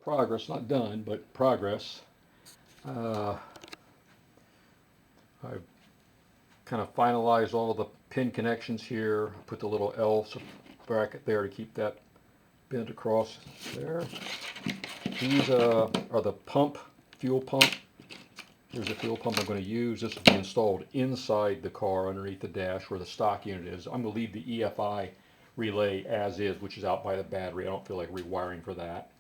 progress, not done, but progress. I've kind of finalized all the pin connections here. Put the little L bracket there to keep that bent across there. These are the fuel pump. Here's the fuel pump I'm going to use. This will be installed inside the car underneath the dash where the stock unit is. I'm going to leave the EFI relay as is, which is out by the battery. I don't feel like rewiring for that.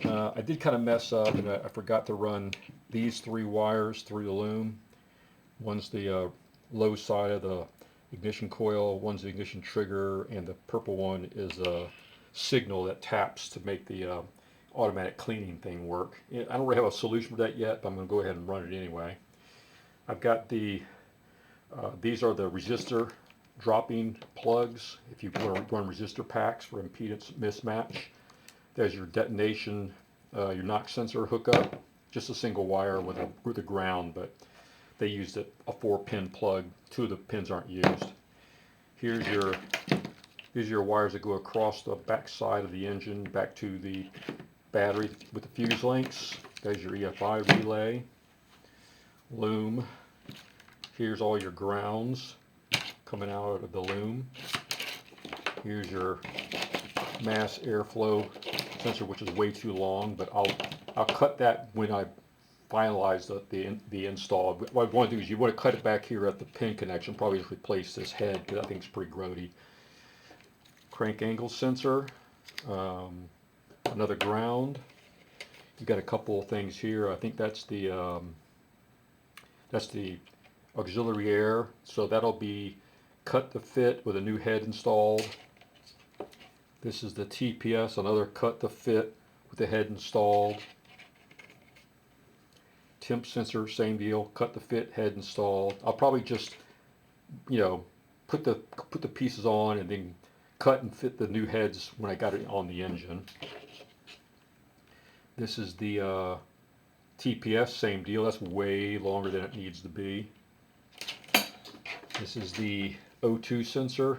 I did kind of mess up, and I forgot to run these 3 wires through the loom. One's the low side of the ignition coil, one's the ignition trigger, and the purple one is a signal that taps to make the automatic cleaning thing work. I don't really have a solution for that yet, but I'm going to go ahead and run it anyway. I've got these are the resistor dropping plugs. If you want to run resistor packs for impedance mismatch, there's your detonation, your knock sensor hookup, just a single wire with a ground, but they used a 4-pin plug. 2 of the pins aren't used. These are your wires that go across the back side of the engine back to the battery with the fuse links. There's your EFI relay, loom. Here's all your grounds coming out of the loom. Here's your mass airflow sensor, which is way too long, but I'll cut that when I finalize the install. What I want to do is you want to cut it back here at the pin connection, probably just replace this head because that thing's pretty grody. Crank angle sensor, another ground. You've got a couple of things here. I think that's the auxiliary air, so that'll be cut to fit with a new head installed. This is the TPS, another cut to fit with the head installed. Temp sensor, same deal, cut to fit, head installed. I'll probably just, put the pieces on and then cut and fit the new heads when I got it on the engine. This is the TPS, same deal. That's way longer than it needs to be. This is the O2 sensor.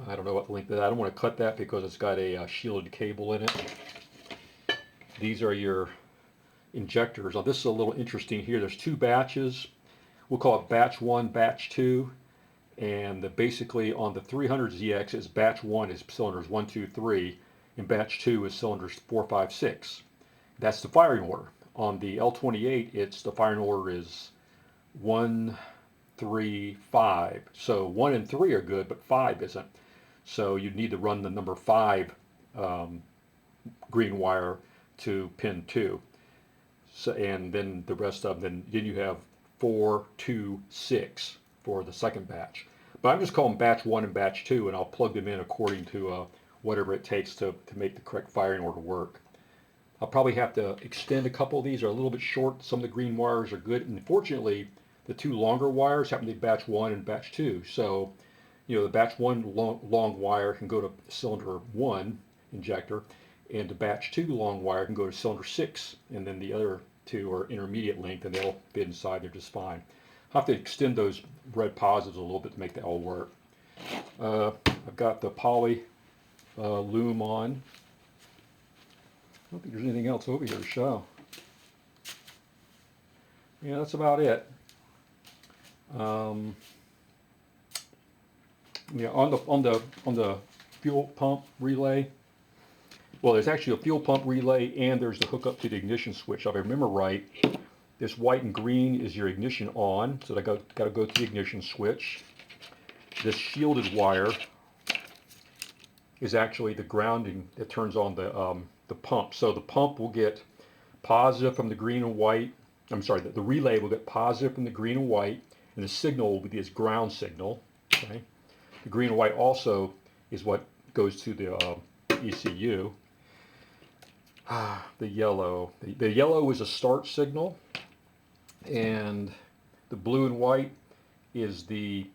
I don't know what length that. I don't want to cut that because it's got a shielded cable in it. These are your injectors. Now this is a little interesting here. There's 2 batches. We'll call it batch 1, batch 2. And basically on the 300ZX is batch 1 is cylinders 1, 2, 3, and batch 2 is cylinders 4, 5, 6. That's the firing order. On the L28, the firing order is 1, 3, 5. So 1 and 3 are good, but 5 isn't. So you need to run the number 5 green wire to pin 2. So, and then the rest of them, then you have 4, 2, 6 for the second batch. But I'm just calling batch 1 and batch 2, and I'll plug them in according to whatever it takes to make the correct firing order work. I'll probably have to extend a couple of these. They're a little bit short. Some of the green wires are good. And fortunately, the 2 longer wires happen to be batch 1 and batch 2. So, the batch 1 long wire can go to cylinder 1 injector, and the batch 2 long wire can go to cylinder 6, and then the other 2 are intermediate length, and they'll fit inside there just fine. I'll have to extend those red positives a little bit to make that all work. I've got the poly loom on. I don't think there's anything else over here to show. Yeah, that's about it. On the fuel pump relay, well, there's actually a fuel pump relay and there's the hookup to the ignition switch. If I remember right, this white and green is your ignition on, so I got to go to the ignition switch. This shielded wire is actually the grounding that turns on the pump. So the pump will get positive from the green and white. I'm sorry, the relay will get positive from the green and white, and the signal will be this ground signal. Okay? The green and white also is what goes to the ECU. The yellow. The yellow is a start signal, and the blue and white is the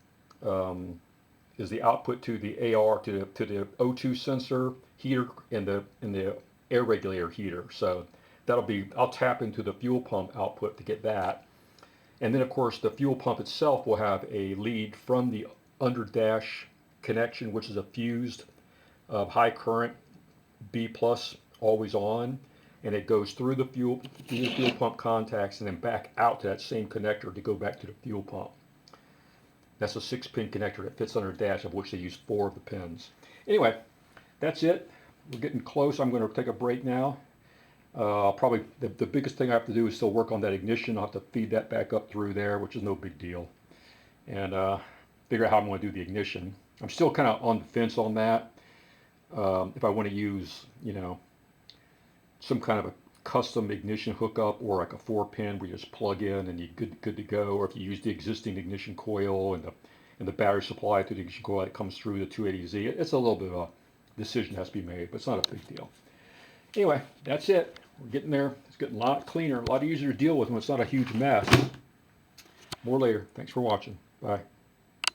output to the AR to the O2 sensor heater and the air regulator heater. So I'll tap into the fuel pump output to get that. And then of course the fuel pump itself will have a lead from the under dash connection, which is a fused high current B plus always on, and it goes through the fuel pump contacts and then back out to that same connector to go back to the fuel pump. That's a 6-pin connector that fits under the dash, of which they use 4 of the pins. Anyway, that's it. We're getting close. I'm going to take a break now. Probably the biggest thing I have to do is still work on that ignition. I'll have to feed that back up through there, which is no big deal, and figure out how I'm going to do the ignition. I'm still kind of on the fence on that. If I want to use, some kind of a custom ignition hookup, or like a 4-pin where you just plug in and you're good to go, or if you use the existing ignition coil and the battery supply through the ignition coil that comes through the 28Z. It's a little bit of a decision that has to be made, but it's not a big deal. Anyway, that's it. We're getting there. It's getting a lot cleaner, a lot easier to deal with when it's not a huge mess. More later. Thanks for watching. Bye.